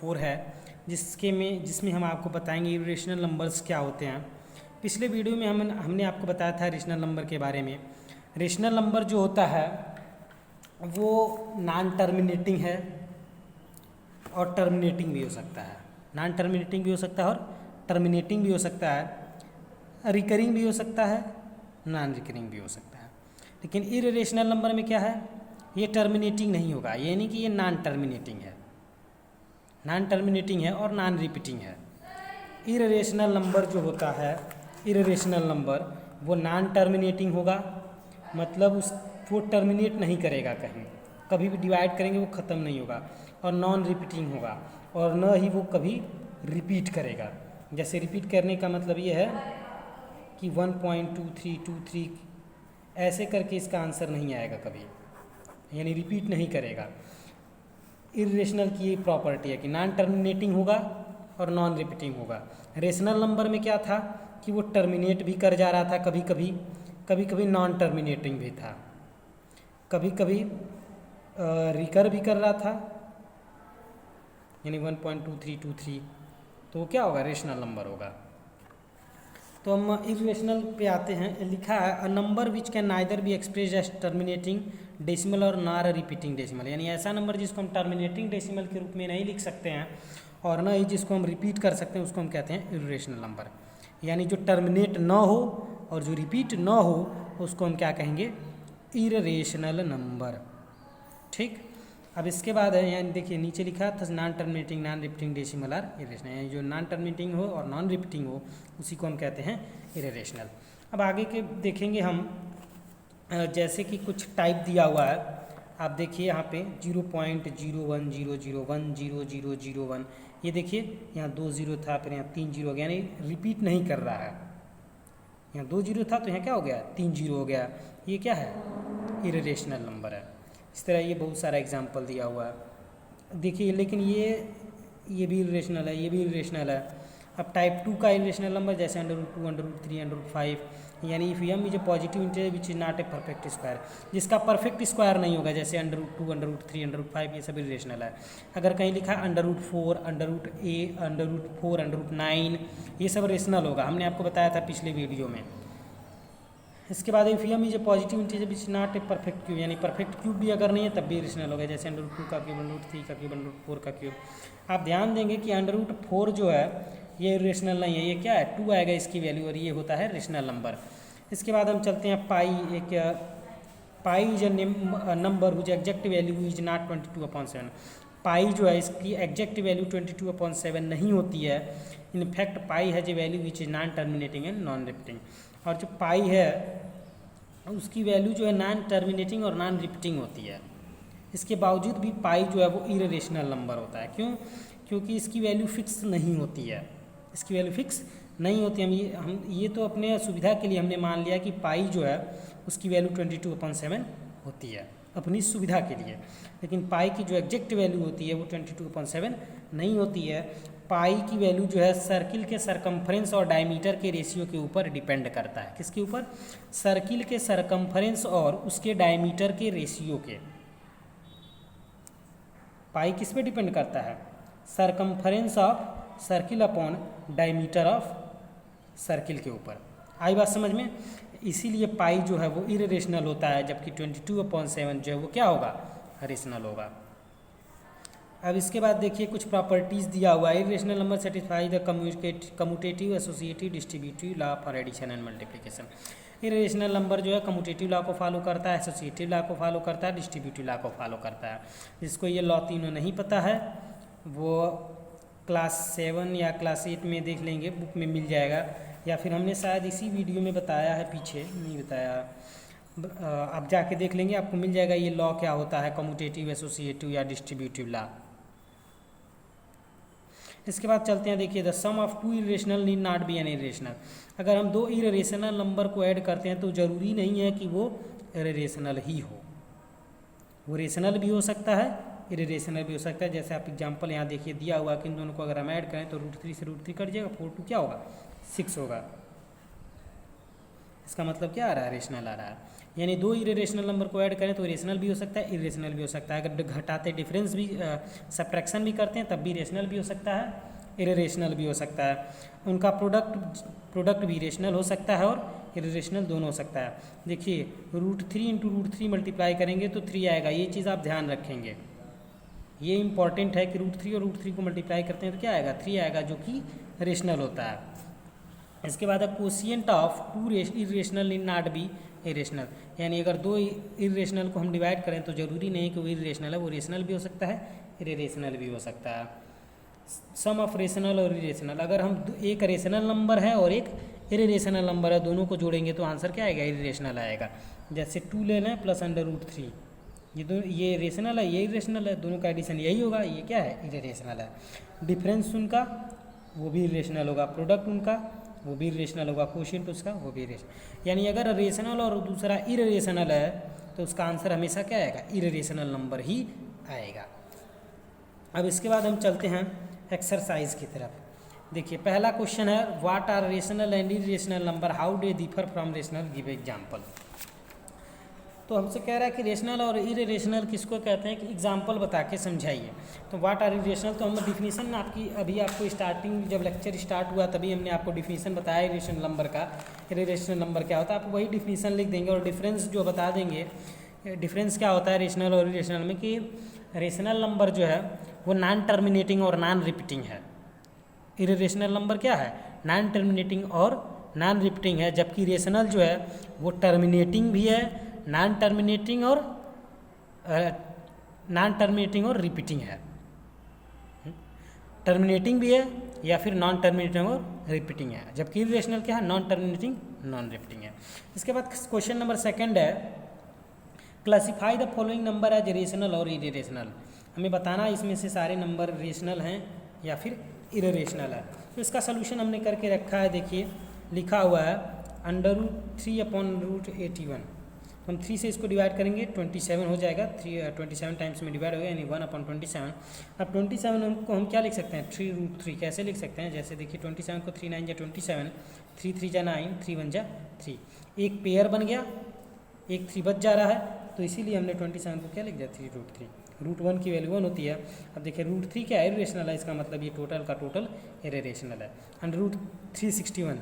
4 है, जिसमें हम आपको बताएंगे इरेशनल नंबर्स क्या होते हैं। पिछले वीडियो में हमने आपको बताया था रेशनल नंबर के बारे में। रेशनल नंबर जो होता है वो नॉन टर्मिनेटिंग है और टर्मिनेटिंग भी हो सकता है। नॉन टर्मिनेटिंग भी हो सकता है और टर्मिनेटिंग भी हो सकता है, रिकरिंग भी हो सकता है, नॉन रिकरिंग भी हो सकता है। लेकिन इरेशनल नंबर में क्या है, ये टर्मिनेटिंग नहीं होगा, ये नहीं कि ये नॉन टर्मिनेटिंग है, नॉन टर्मिनेटिंग है और नॉन रिपीटिंग है। इरेशनल नंबर जो होता है, इरेशनल नंबर वो नॉन टर्मिनेटिंग होगा, मतलब वो टर्मिनेट नहीं करेगा, कहीं कभी भी डिवाइड करेंगे वो ख़त्म नहीं होगा, और नॉन रिपीटिंग होगा, और न ही वो कभी रिपीट करेगा। जैसे रिपीट करने का मतलब ये है कि 1.2323 ऐसे करके इसका आंसर नहीं आएगा कभी, यानी रिपीट नहीं करेगा। इरेशनल की ये प्रॉपर्टी है कि नॉन टर्मिनेटिंग होगा और नॉन रिपीटिंग होगा। रेशनल नंबर में क्या था कि वो टर्मिनेट भी कर जा रहा था, कभी कभी नॉन टर्मिनेटिंग भी था, कभी कभी रिकर भी कर रहा था, यानी 1.2323, तो वो क्या होगा, रेशनल नंबर होगा। तो हम इरेशनल पे आते हैं। लिखा है a number which can neither be express as terminating decimal और नॉर रिपीटिंग डेसिमल, यानी ऐसा नंबर जिसको हम टर्मिनेटिंग डेसिमल के रूप में नहीं लिख सकते हैं और न ही जिसको हम रिपीट कर सकते हैं, उसको हम कहते हैं इरेशनल नंबर। यानी जो टर्मिनेट न हो और जो रिपीट न हो उसको हम क्या कहेंगे, इरेशनल नंबर। ठीक, अब इसके बाद है, यानी देखिए नीचे लिखा था non terminating non repeating decimal are irrational, यानी जो नॉन टर्मिनेटिंग हो और नॉन रिपीटिंग हो उसी को हम कहते हैं इरेशनल। अब आगे के देखेंगे हम, जैसे कि कुछ टाइप दिया हुआ है, आप देखिए यहाँ पे 0.010010001, ये देखिए यहाँ 2 0 था, फिर यहाँ 3 0 हो गया, यानी रिपीट नहीं कर रहा है। यहाँ 2 0 था तो यहाँ क्या हो गया, 3 0 हो गया, ये क्या है, इरेशनल नंबर है। इस तरह ये बहुत सारा एग्जाम्पल दिया हुआ है, देखिए। लेकिन ये भी इरेशनल है, ये भी इरेशनल है। अब टाइप 2 का इरेशनल नंबर जैसे √2, √3, √5, यानी if m is a positive integer which is not a perfect square, जिसका परफेक्ट स्क्वायर नहीं होगा, जैसे √2, √3, √5, ये सब इरेशनल है। अगर कहीं लिखा √4, √4, √9, ये सब रेशनल होगा, हमने आपको बताया था पिछले वीडियो में। इसके बाद if m is a positive integer which not a perfect cube, यानी परफेक्ट क्यूब भी अगर नहीं है तब भी रेशनल होगा, जैसे √2 का क्यूब, √3 का क्यूब, √4 का क्यूब। आप ध्यान देंगे कि √4 जो है ये रेशनल नहीं है, ये क्या है, 2 आएगा इसकी वैल्यू, और ये होता है रेशनल नंबर। इसके बाद हम चलते हैं pi. Pi is a number whose exact value is not 22/7। Pi जो है इसकी एग्जैक्ट वैल्यू 22/7 नहीं होती है। इनफैक्ट पाई है जो value which is non terminating and non repeating, और जो पाई है उसकी वैल्यू जो है नॉन टर्मिनेटिंग और नॉन रिपीटिंग होती है। इसके बावजूद भी पाई जो है वो इरेशनल नंबर होता है। क्यों? क्योंकि इसकी वैल्यू फिक्स नहीं होती है, इसकी वैल्यू फिक्स नहीं होती। हम ये तो अपने सुविधा के लिए हमने मान लिया कि पाई जो है उसकी वैल्यू 22/7 होती है, अपनी सुविधा के लिए। लेकिन पाई की जो एग्जैक्ट वैल्यू होती है वो 22/7 नहीं होती है। पाई की वैल्यू जो है सर्किल के सरकमफ्रेंस और डायमीटर के रेशियो के ऊपर डिपेंड करता है। किसके ऊपर? सर्किल के सरकमफ्रेंस और उसके डायमीटर के रेशियो के। पाई किस पे डिपेंड करता है? Circumference of circle upon diameter of circle के ऊपर। आई बात समझ में? इसीलिए पाई जो है वो इरेशनल होता है, जबकि 22/7 जो है वो क्या होगा, रेशनल होगा। अब इसके बाद देखिए कुछ प्रॉपर्टीज़ दिया हुआ है। Irrational number satisfy the commutative associative distributive law for addition and multiplication. Irrational number जो है कम्यूटेटिव लॉ को फॉलो करता है, एसोसिएटिव लॉ को फॉलो करता है, डिस्ट्रीब्यूटिव लॉ को फॉलो करता है। जिसको ये लॉ तीनों नहीं पता है वो क्लास 7 या क्लास 8 में देख लेंगे, बुक में मिल जाएगा, या फिर हमने शायद इसी वीडियो में बताया है, पीछे नहीं बताया, आप जाके देख लेंगे, आपको मिल जाएगा ये लॉ क्या होता है, कम्यूटेटिव, एसोसिएटिव या डिस्ट्रीब्यूटिव लॉ। इसके बाद चलते हैं, देखिए the sum of 2 irrational need not be an irrational. अगर हम 2 इरेशनल नंबर को ऐड करते हैं तो ज़रूरी नहीं है कि वो इरेशनल ही हो, वो रेशनल भी हो सकता है, इरेशनल भी हो सकता है। जैसे आप एग्जांपल यहाँ देखिए दिया हुआ कि इन दोनों को अगर हम ऐड करें तो √3 से √3 कट जाएगा, 4 2 क्या होगा, 6 होगा। इसका मतलब क्या आ रहा है, रेशनल आ रहा है। यानी दो इरेशनल नंबर को ऐड करें तो रेशनल भी हो सकता है, इरेशनल भी हो सकता है। अगर घटाते डिफरेंस भी सब्ट्रैक्शन भी करते हैं तब भी रेशनल भी हो सकता है, इरेशनल भी हो सकता है। उनका प्रोडक्ट भी रेशनल हो सकता है और इरेशनल दोनों हो सकता है। देखिए √3 इंटू √3 मल्टीप्लाई करेंगे तो 3 आएगा, ये चीज़ आप ध्यान रखेंगे, ये इंपॉर्टेंट है कि √3 और √3 को मल्टीप्लाई करते हैं तो क्या आएगा, 3 आएगा, जो कि रेशनल होता है। इसके बाद quotient of 2 irrational need not B irrational, यानी अगर दो इरेशनल को हम डिवाइड करें तो ज़रूरी नहीं कि वो इरेशनल है, वो रेशनल भी हो सकता है, इरेशनल भी हो सकता है। सम ऑफ रेशनल और इरेशनल, अगर हम एक रेशनल नंबर है और एक इरेशनल नंबर है, दोनों को जोड़ेंगे तो आंसर क्या आएगा, इरेशनल आएगा। जैसे 2 ले लें प्लस √3, ये रेशनल है, ये इरेशनल है, दोनों का एडिशन यही होगा, ये क्या है, इरेशनल है। डिफरेंस उनका वो भी इरेशनल होगा, प्रोडक्ट उनका वो भी इरेशनल होगा, कोशिएंट उसका वो भी इरेशनल। यानी अगर रेशनल और दूसरा इरेशनल है तो उसका आंसर हमेशा क्या आएगा, इरेशनल नंबर ही आएगा। अब इसके बाद हम चलते हैं एक्सरसाइज की तरफ। देखिए पहला क्वेश्चन है, what are rational and irrational number, how they differ from rational, give example. तो हमसे कह रहा है कि रेशनल और इरेशनल किसको कहते हैं, कि एग्जाम्पल बता के समझाइए। तो व्हाट आर इरेशनल, तो हम डिफिनीशन अभी आपको स्टार्टिंग जब लेक्चर स्टार्ट हुआ तभी हमने आपको डिफिनीशन बताया इरेशनल नंबर का, इरेशनल नंबर क्या होता है, आप वही डिफिनीशन लिख देंगे और डिफरेंस जो बता देंगे, डिफरेंस क्या होता है रेशनल और इरेशनल में, कि रेशनल नंबर जो है वो नॉन टर्मिनेटिंग और नॉन रिपीटिंग है, इरेशनल नंबर क्या है, नॉन टर्मिनेटिंग और नॉन रिपीटिंग है, जबकि रेशनल जो है वो टर्मिनेटिंग भी है, नॉन टर्मिनेटिंग और रिपीटिंग है। टर्मिनेटिंग भी है या फिर नॉन टर्मिनेटिंग और रिपीटिंग है, जबकि इरेशनल क्या है, नॉन टर्मिनेटिंग नॉन रिपीटिंग है। इसके बाद क्वेश्चन नंबर 2 है, classify the following number as rational और इरेशनल, हमें बताना इसमें से सारे नंबर रेशनल हैं या फिर इरेशनल है। तो इसका सोल्यूशन हमने करके रखा है, देखिए लिखा हुआ है √3/√81, हम 3 से इसको डिवाइड करेंगे 27 हो जाएगा, 27 टाइम्स में डिवाइड हो गया, यानी 1/27। अब 27 को हम क्या लिख सकते हैं, 3√3 कैसे लिख सकते हैं, जैसे देखिए 27 को 3 9 जा 27, 3 3 जा 9, 3 1 जा 3, एक पेयर बन गया, एक 3 बच जा रहा है, तो इसीलिए हमने 27 को क्या लिख दिया, 3√3। √1 की वैल्यू 1 होती है। अब देखिए √3 क्या है, इरेशनल है, इसका मतलब ये टोटल का टोटल इरेशनल है। √361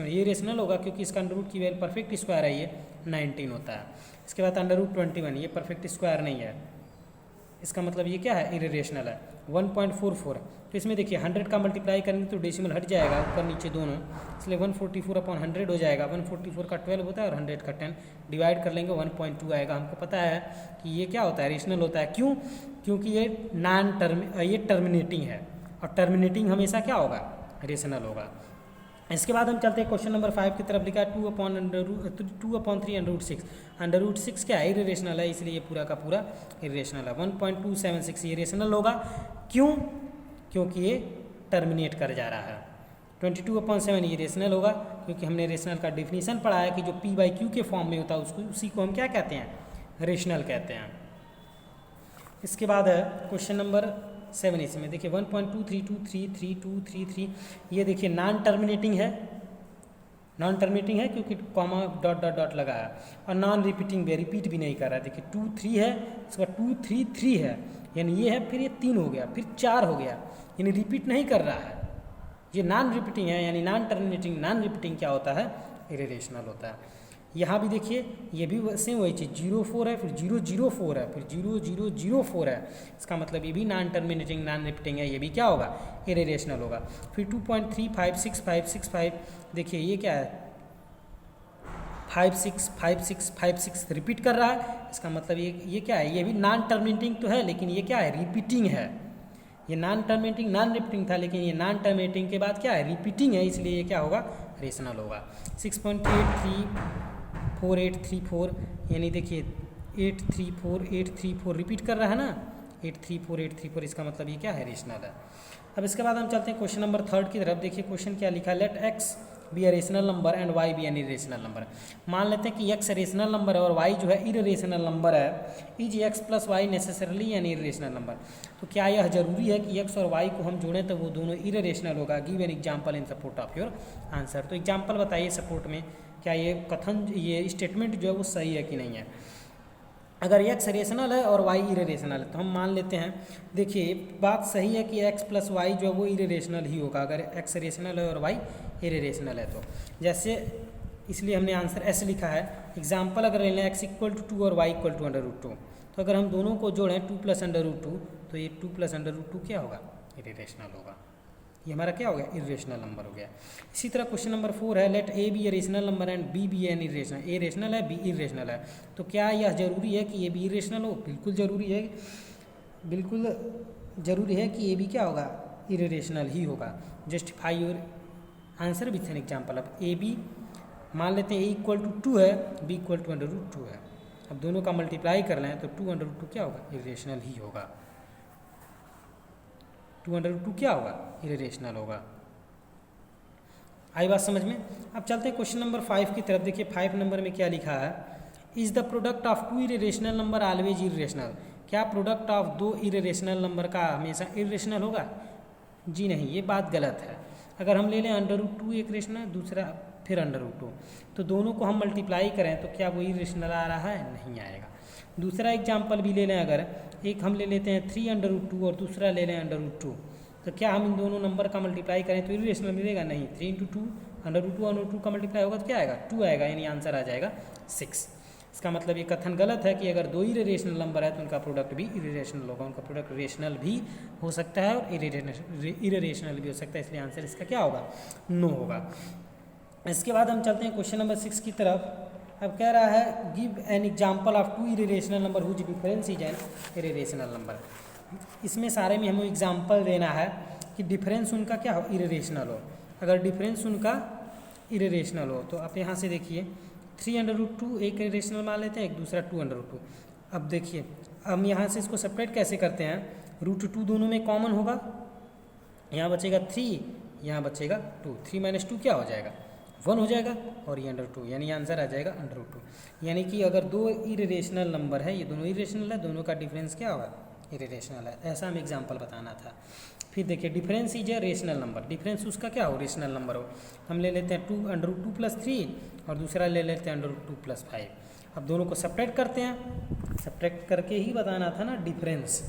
ये रेशनल होगा क्योंकि इसका √ की वैल्यू परफेक्ट स्क्वायर है, ये 19 होता है। इसके बाद √21 ये परफेक्ट स्क्वायर नहीं है, इसका मतलब ये क्या है, इरेशनल है। 1.44, तो इसमें देखिए 100 का मल्टीप्लाई करेंगे तो डेसिमल हट जाएगा ऊपर नीचे दोनों, इसलिए 144/100 हो जाएगा। 144 का 12 होता है और 100 का 10, डिवाइड कर लेंगे 1.2 आएगा। हमको पता है कि ये क्या होता है, रेशनल होता है। क्यों, क्योंकि ये ये टर्मिनेटिंग है और टर्मिनेटिंग हमेशा क्या होगा, रेशनल होगा। इसके बाद हम चलते हैं क्वेश्चन नंबर 5 की तरफ। लिखा है 2/3 √6 क्या है, इरेशनल है, इसलिए ये पूरा का पूरा इरेशनल है। 1.276 ये रेशनल होगा, क्यों, क्योंकि ये टर्मिनेट कर जा रहा है। 22/7 ये रेशनल होगा क्योंकि हमने रेशनल का डिफिनीशन पढ़ा है कि जो P/Q के फॉर्म में होता है उसी को हम क्या कहते हैं, रेशनल कहते हैं। इसके बाद है क्वेश्चन नंबर 7, इसमें देखिए 1.2323333, ये देखिए नॉन टर्मिनेटिंग है क्योंकि कॉमा डॉट डॉट डॉट लगा है, और नॉन रिपीटिंग भी, रिपीट भी नहीं कर रहा है। देखिए 2 3 है, इसका 2 3 3 है, यानी ये है, फिर ये 3 हो गया, फिर 4 हो गया, यानी रिपीट नहीं कर रहा है, ये नॉन रिपीटिंग है। यानी नॉन टर्मिनेटिंग नॉन रिपीटिंग क्या होता है, इरेशनल होता है। यहाँ भी देखिए ये भी सेम वही चीज़, 0 4 है, फिर 0 0 4 है, फिर 0 0 0 4 है, इसका मतलब ये भी नॉन टर्मिनेटिंग नॉन रिपीटिंग है, ये भी क्या होगा, इरेशनल होगा। फिर 2.3565565, देखिए ये क्या है, 5 6 5 6 5 6 रिपीट कर रहा है, इसका मतलब ये क्या है, ये भी नॉन टर्मिनेटिंग तो है लेकिन ये क्या है, रिपीटिंग है। ये नॉन टर्मिनेटिंग नॉन रिपीटिंग था, लेकिन ये नॉन टर्मिनेटिंग के बाद क्या है, रिपीटिंग है, इसलिए ये क्या होगा, रेशनल होगा। 6.834834, यानी देखिए 834 रिपीट कर रहा है ना, 834 इसका मतलब ये क्या है, रेशनल है। अब इसके बाद हम चलते हैं क्वेश्चन नंबर 3 की तरफ। देखिए क्वेश्चन क्या लिखा है, let x be a rational number and y be an irrational number. मान लेते हैं कि एक्स रेशनल नंबर है और वाई जो है इरेशनल नंबर है। Is x plus y necessarily an irrational number. तो क्या यह जरूरी है कि एक्स और वाई को हम जोड़ें तो वो दोनों इरेशनल होगा? Give an example in support of your answer. तो एग्जाम्पल बताइए सपोर्ट में, क्या ये कथन, ये स्टेटमेंट जो है वो सही है कि नहीं है। अगर एक्स रेशनल है और वाई इरेशनल है तो हम मान लेते हैं, देखिए बात सही है कि एक्स प्लस वाई जो है वो इरेशनल ही होगा अगर एक्स रेशनल है और वाई इरेशनल है तो। जैसे इसलिए हमने आंसर ऐसे लिखा है। एग्जाम्पल अगर ले लें एक्स इक्वल टू 2 और वाई इक्वल टू √2, तो अगर हम दोनों को जोड़ें 2 + √2 तो ये 2 + √2 क्या होगा? इरेशनल होगा। ये हमारा क्या हो गया? इरेशनल नंबर हो गया। इसी तरह क्वेश्चन नंबर 4 है, let a be a rational number and b be an irrational. A rational है, बी इरेशनल है, तो क्या यह जरूरी है कि ये बी इरेशनल हो? बिल्कुल जरूरी है, बिल्कुल जरूरी है कि ये भी क्या होगा? इरेशनल ही होगा। Justify your answer with an example. अब ए बी मान लेते हैं, ए इक्वल टू 2 है, बी इक्वल टू √2 है। अब दोनों का मल्टीप्लाई कर लें तो 2 √2 क्या होगा? इरेशनल ही होगा। 2 √2 क्या होगा? इरेशनल होगा। आई बात समझ में? अब चलते हैं क्वेश्चन नंबर 5 की तरफ। देखिए 5 नंबर में क्या लिखा है, is the product of 2 irrational number always irrational. क्या प्रोडक्ट ऑफ 2 इरेशनल नंबर का हमेशा इरेशनल होगा? जी नहीं, ये बात गलत है। अगर हम ले लें √2 एक रेशनल, दूसरा फिर √2, तो दोनों को हम मल्टीप्लाई करें तो क्या वो इरेशनल आ रहा है? नहीं आएगा। दूसरा एग्जाम्पल भी ले लें, अगर एक हम ले लेते हैं 3 √2 और दूसरा ले लें √2, तो क्या हम इन दोनों नंबर का मल्टीप्लाई करें तो इरेशनल मिलेगा? नहीं। 3 × 2 √2 का मल्टीप्लाई होगा तो क्या आएगा? 2 आएगा, यानी आंसर आ जाएगा 6। इसका मतलब ये कथन गलत है कि अगर 2 इरेशनल नंबर है तो उनका प्रोडक्ट भी इरेशनल होगा। उनका प्रोडक्ट रेशनल भी हो सकता है और इरेशनल भी हो सकता है, इसलिए आंसर इसका क्या होगा? नो होगा। इसके बाद हम चलते हैं क्वेश्चन नंबर 6 की तरफ। अब कह रहा है, give an example of 2 irrational number whose difference is an irrational number. इसमें सारे में हमें एग्जाम्पल देना है कि डिफरेंस उनका क्या हो? इरेशनल हो। अगर डिफरेंस उनका इरेशनल हो तो आप यहाँ से देखिए 3 √2 एक इरेशनल मान लेते हैं, एक दूसरा 2 √2। अब देखिए हम यहाँ से इसको सेपरेट कैसे करते हैं? √2 दोनों में कॉमन होगा, यहाँ बचेगा 3, यहाँ बचेगा 2। 3 - 2 क्या हो जाएगा? 1 हो जाएगा, और ये √2, यानी आंसर आ जाएगा √2। यानी कि अगर 2 इरेशनल नंबर है, ये दोनों इरेशनल है, दोनों का डिफरेंस क्या होगा? इरेशनल है। ऐसा हम एग्जाम्पल बताना था। फिर देखिए difference is a rational number. Difference उसका क्या हो? रेशनल नंबर हो। हम ले लेते हैं 2 √2 + 3 और दूसरा ले लेते हैं √2 + 5। अब दोनों को सेपरेट करते हैं, सेपरेट करके ही बताना था ना डिफरेंस।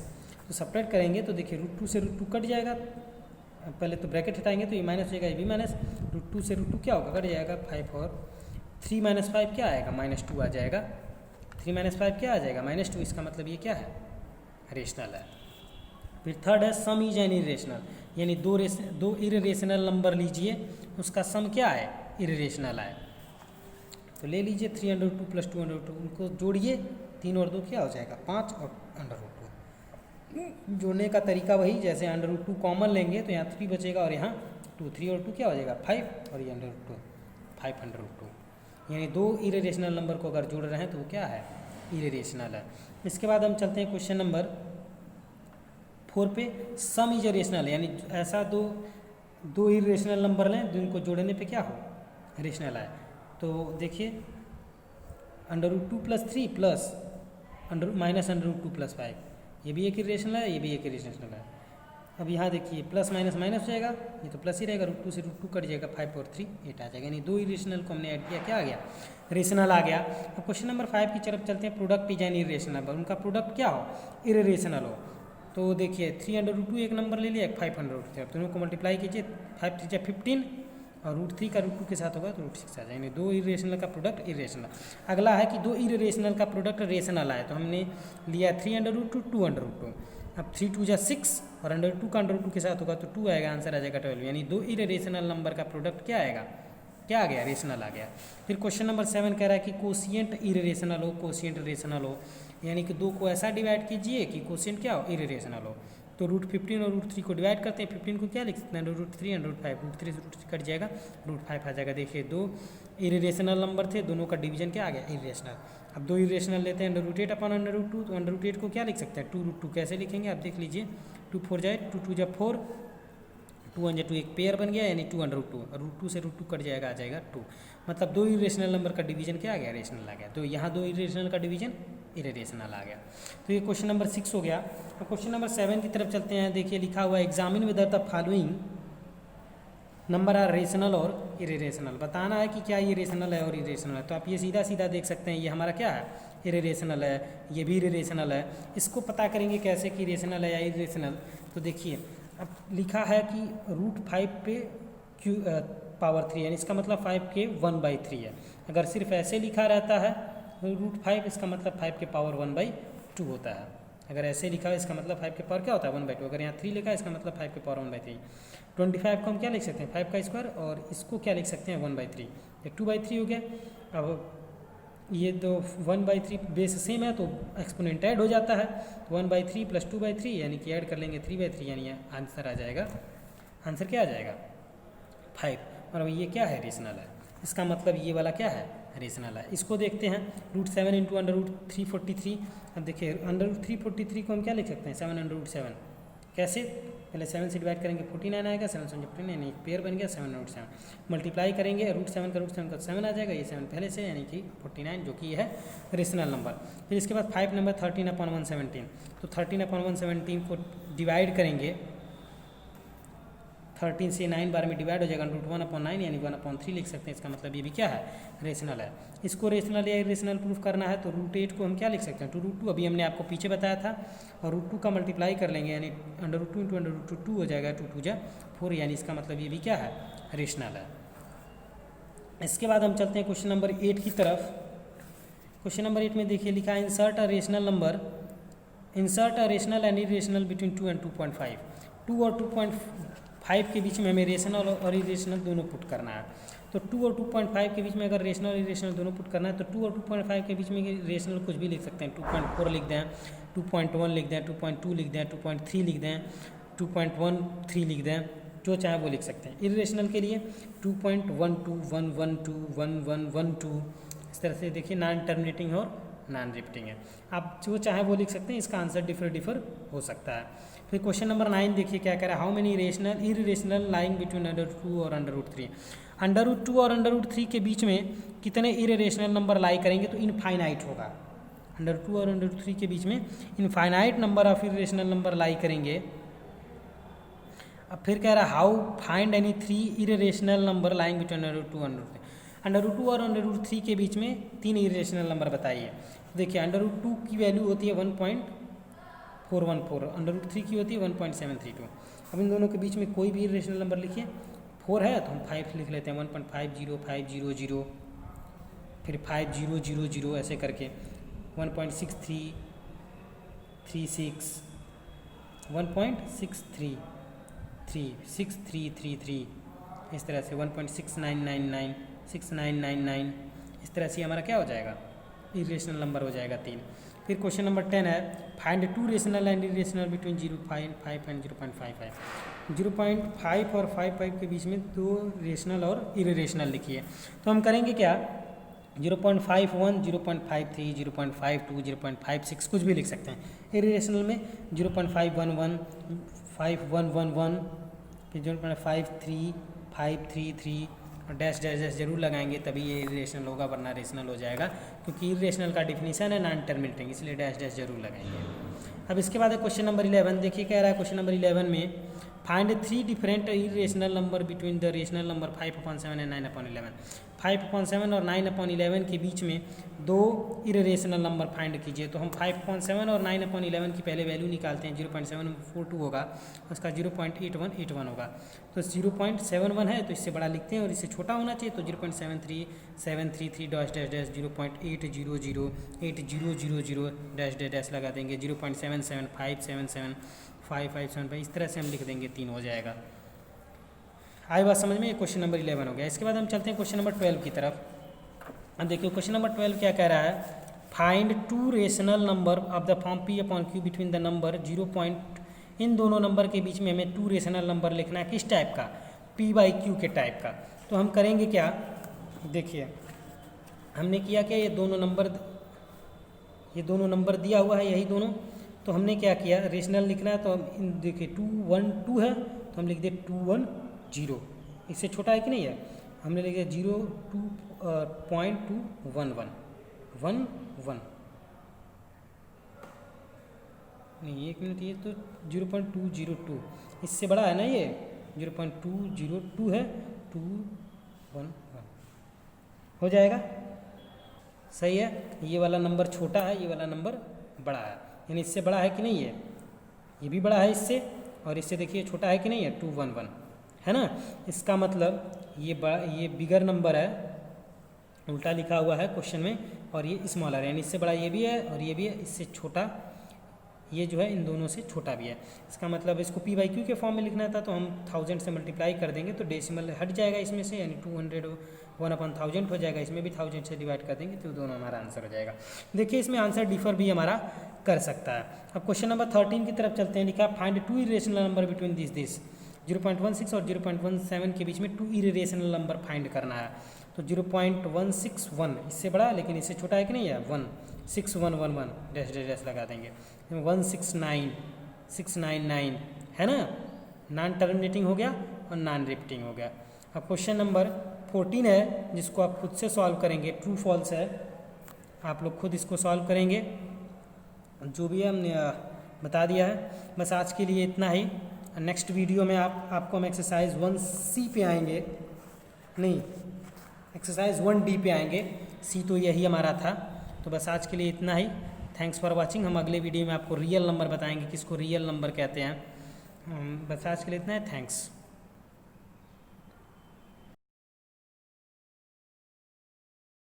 तो सेपरेट करेंगे तो देखिए √2 से √2 कट जाएगा। पहले तो ब्रैकेट हटाएंगे तो ये माइनस हो जाएगा, ये भी माइनस। √2 से √2 क्या होगा? कट जाएगा 5 और 3 - 5 क्या आएगा? -2 आ जाएगा। 3 - 5 क्या आ जाएगा? -2। इसका मतलब ये क्या है? रेशनल है। फिर थर्ड है, सम इज एन इरेशनल, यानी दो इरेशनल नंबर लीजिए, उसका सम क्या है? इरेशनल है। तो ले लीजिए 3 √2 + 2 √2, उनको जोड़िए, 3 और 2 क्या हो जाएगा? 5 और √2। जोड़ने का तरीका वही, जैसे √2 कॉमन लेंगे तो यहाँ 3 बचेगा और यहाँ 2, 3 और 2 क्या हो जाएगा? 5 और ये √2, 5 √2। यानी 2 इरेशनल नंबर को अगर जोड़ रहे हैं तो वो क्या है? इरेशनल है। इसके बाद हम चलते हैं क्वेश्चन नंबर 4 पे। सम इज रेशनल, यानी ऐसा दो इरेशनल नंबर लें जिनको जोड़ने पे क्या हो? रेशनल है। तो देखिए √2 + 3 प्लस -√2 + 5, ये भी एक इरेशनल है, ये भी एक इरेशनल है। अब यहाँ देखिए प्लस माइनस माइनस हो जाएगा, ये तो प्लस ही रहेगा, √2 से √2 कट जाएगा, 5 और 3 8 आ जाएगा। यानी 2 इरेशनल को हमने ऐड किया, क्या आ गया? रेशनल आ गया। अब क्वेश्चन नंबर 5 की तरफ चलते हैं। Product is an irrational number, उनका प्रोडक्ट क्या हो? इरेशनल हो। तो देखिए 3 √2 एक नंबर ले लिया, एक 5 √3, दोनों को मल्टीप्लाई कीजिए, 5 × 3 = 15 और √3 का √2 के साथ होगा तो √6 आ जाएंगे। 2 इरेशनल का प्रोडक्ट इरेशनल। अगला है कि 2 इरेशनल का प्रोडक्ट रेशनल आए, तो हमने लिया 3 √2 2 √2। अब 3 × 2 = 6 और √2 का √2 के साथ होगा तो 2 आएगा, आंसर आ जाएगा 12। यानी 2 इरेशनल नंबर का प्रोडक्ट क्या आएगा? क्या आ गया? रेशनल आ गया। फिर क्वेश्चन नंबर 7 कह रहा है कि कोशिएंट इरेशनल हो, कोशिएंट रेशनल हो, यानी कि 2 को ऐसा डिवाइड कीजिए कि कोशिएंट क्या हो? इरेशनल हो। तो √15 और √3 को डिवाइड करते हैं। 15 को क्या लिख सकते हैं? √3 और √5, √3 से √3 कट जाएगा, √5 आ जाएगा। देखिए 2 इरेशनल नंबर थे, दोनों का डिवीजन क्या आ गया? इरेशनल। अब 2 इरेशनल लेते हैं, √8 / √2, तो √8 को क्या लिख सकते हैं? 2 √2 कैसे लिखेंगे आप देख लीजिए। 2 × 4 = 2, 2 × 4 2 1 2 एक पेयर बन गया, यानी 2√2, √2 से √2 कट जाएगा, आ जाएगा 2। मतलब दो इरेशनल नंबर का डिवीजन क्या आ गया, रेशनल आ गया। तो यहाँ दो इरेशनल का डिवीजन इरेशनल आ गया। तो ये क्वेश्चन नंबर 6 हो गया। तो क्वेश्चन नंबर 7 की तरफ चलते हैं। देखिए लिखा हुआ है examine whether the following number are rational और इरेशनल। बताना है कि क्या ये रेशनल है और इरेशनल है। तो आप ये सीधा सीधा देख सकते हैं, ये हमारा क्या है, इरेशनल है, ये भी इरेशनल है। इसको पता करेंगे कैसे कि रेशनल है या इरेशनल। तो देखिए अब लिखा है कि √5 पे क्यू पावर 3, यानी इसका मतलब 5 के 1/3 है। अगर सिर्फ ऐसे लिखा रहता है √5, इसका मतलब 5 के पावर 1/2 होता है। अगर ऐसे लिखा है इसका मतलब 5 के पावर क्या होता है, 1/2। अगर यहाँ 3 लिखा है इसका मतलब 5 के पावर 1/3। 25 को हम क्या लिख सकते हैं, 5 का स्क्वायर, और इसको क्या लिख सकते हैं 1/3। एक 2/3 हो गया। अब ये दो 1/3 बेस सेम है तो एक्सपोनेंट ऐड हो जाता है। 1/3 + 2/3 यानी कि ऐड कर लेंगे 3/3, यानी आंसर आ जाएगा, आंसर क्या आ जाएगा 5। और ये क्या है, रेशनल है। इसका मतलब ये वाला क्या है, रेशनल है। इसको देखते हैं √7 × √343। अब देखिए √343 को हम क्या लिख सकते हैं, 7/7। कैसे, पहले 7 से डिवाइड करेंगे 49 आएगा, 7 7 49, एक पेयर बन गया 7/7। मल्टीप्लाई करेंगे √7 का 7 आ जाएगा, ये 7 पहले से, यानी कि 49, जो कि है रेशनल नंबर। फिर इसके बाद 5 नंबर 13/117। तो 13/117 को डिवाइड करेंगे, 13 से 9 बार में डिवाइड हो जाएगा, √1/9 यानी 1/3 लिख सकते हैं। इसका मतलब ये भी क्या है, रेशनल है। इसको रेशनल या इरेशनल प्रूफ करना है तो √8 को हम क्या लिख सकते हैं, 2√2, अभी हमने आपको पीछे बताया था। और √2 का मल्टीप्लाई कर लेंगे, यानी √2 × √2 हो जाएगा, 2 2 4, यानी इसका मतलब ये भी क्या है, रेशनल है। इसके बाद हम चलते हैं क्वेश्चन नंबर 8 की तरफ। क्वेश्चन नंबर 8 में देखिए लिखा है insert a rational number, insert a rational and irrational between 2 and 2.5। 2 और 2.5 के बीच में हमें रेशनल और इरेशनल दोनों पुट करना है। तो 2 और 2.5 के बीच में अगर रेशनल और इरेशनल दोनों पुट करना है तो 2 और 2.5 के बीच में रेशनल कुछ भी लिख सकते हैं। 2.4 लिख दें, 2.1 लिख दें, 2.2 लिख दें, 2.3 लिख दें, 2.13 लिख दें, जो चाहे वो लिख सकते हैं। इरेशनल के लिए 2.12, 112, 1112, इस तरह से देखिए नॉन टर्मिनेटिंग और नॉन रिपीटिंग है। आप जो चाहे वो लिख सकते हैं, इसका आंसर डिफर हो सकता है। फिर क्वेश्चन नंबर 9 देखिए क्या कह रहा है, how many rational irrational lying between √2 और √3। √2 और √3 के बीच में कितने इरेशनल नंबर लाई करेंगे तो इनफाइनाइट होगा। √2 और √3 के बीच में infinite number of irrational number lie करेंगे। अब फिर कह रहा है how find any 3 irrational number lying between √2 और √3। √2 और √3 के बीच में 3 इरेशनल नंबर बताइए। देखिए √2 की वैल्यू होती है 1.414, √3 की होती है 1.732। अब इन दोनों के बीच में कोई भी इरेशनल नंबर लिखिए। 4 है तो हम 5 लिख लेते हैं, 1.50500, फिर 5000 ऐसे करके 1.6336, 1.633, इस तरह से 1.6999, 6999, इस तरह से हमारा क्या हो जाएगा, इरेशनल नंबर हो जाएगा 3। फिर क्वेश्चन नंबर 10 है find 2 rational and irrational between 0.5 and 0.55। 0.5 और 5 के बीच में 2 रेशनल और इरेशनल लिखिए। तो हम करेंगे क्या, 0.51, 0.53, 0.52, 0.56 कुछ भी लिख सकते हैं। इरेशनल में 0.511, 5111, फिर 0.53, 533 और डैश डैश डैश जरूर लगाएंगे, तभी ये इरेशनल होगा, वरना रेशनल हो जाएगा, क्योंकि इरेशनल का डिफिनीशन है नॉन टर्मिनेटिंग, इसलिए डैश डैश जरूर लगाएंगे। अब इसके बाद क्वेश्चन नंबर 11 देखिए क्या रहा है। क्वेश्चन नंबर 11 में find 3 different irrational number between the rational number 5/7 and 9/11। 5/7 और 9/11 के बीच में 2 इरेशनल नंबर फाइंड कीजिए। तो हम 5/7 और 9/11 की पहले वैल्यू निकालते हैं। 0.742 होगा, उसका 0.8181 होगा। तो 0.71 है तो इससे बड़ा लिखते हैं और इससे छोटा होना चाहिए, तो 0.73733 dash dash dash 0.80080000 dash dash dash लगा देंगे, 0.775775575, इस तरह से हम लिख देंगे, 3 हो जाएगा। आई बात समझ में, ये क्वेश्चन नंबर 11 हो गया। इसके बाद हम चलते हैं क्वेश्चन नंबर 12 की तरफ। अब देखिए क्वेश्चन नंबर 12 क्या कह रहा है, find 2 rational number of the form P/Q between the number 0. इन दोनों नंबर के बीच में हमें 2 रेशनल नंबर लिखना है, किस टाइप का, P/Q के टाइप का। तो हम करेंगे क्या, देखिए हमने किया क्या, ये दोनों नंबर दिया हुआ है, यही दोनों। तो हमने क्या किया, रेशनल लिखना है तो हम देखिए 2 1 2 है तो हम लिख दिए 210। इससे छोटा है कि नहीं है, हमने लिख दिया 0.211 नहीं, 1 मिनट, ये तो 0.202, इससे बड़ा है ना ये, 0.202 है, 211 हो जाएगा। सही है, ये वाला नंबर छोटा है, ये वाला नंबर बड़ा है, यानी इससे बड़ा है कि नहीं है, ये भी बड़ा है इससे, और इससे देखिए छोटा है कि नहीं है, 211 है ना। इसका मतलब ये बिगर नंबर है, उल्टा लिखा हुआ है क्वेश्चन में, और ये स्मॉलर है, यानी इससे बड़ा ये भी है और ये भी है, इससे छोटा ये जो है इन दोनों से छोटा भी है। इसका मतलब इसको p/q के फॉर्म में लिखना था, तो हम 1000 से मल्टीप्लाई कर देंगे तो डेसिमल हट जाएगा इसमें से, यानी 200 हो जाएगा, इसमें भी 1000 से डिवाइड कर देंगे तो दोनों हमारा आंसर हो जाएगा। देखिए इसमें आंसर डिफर भी हमारा कर सकता है। अब क्वेश्चन नंबर 13 की तरफ चलते हैं। लिखा find 2 irrational number between this 0.16 और 0.17 के बीच में 2 इरेशनल नंबर फाइंड करना है। तो 0.161 इससे बड़ा है लेकिन इससे छोटा है कि नहीं है, 16111 डैश डैश डैश लगा देंगे, 169 है ना, नॉन टर्मिनेटिंग हो गया और नॉन रिपीटिंग हो गया। अब क्वेश्चन नंबर 14 है, जिसको आप खुद से सॉल्व करेंगे, ट्रू फॉल्स है, आप लोग खुद इसको सॉल्व करेंगे, जो भी हमने बता दिया है। बस आज के लिए इतना ही। नेक्स्ट वीडियो में आपको हम एक्सरसाइज 1C पे आएंगे, नहीं एक्सरसाइज 1D पे आएंगे, C तो यही हमारा था। तो बस आज के लिए इतना ही। Thanks for watching. हम अगले वीडियो में आपको रियल नंबर बताएंगे, किसको रियल नंबर कहते हैं। बस आज के लिए इतना है। थैंक्स।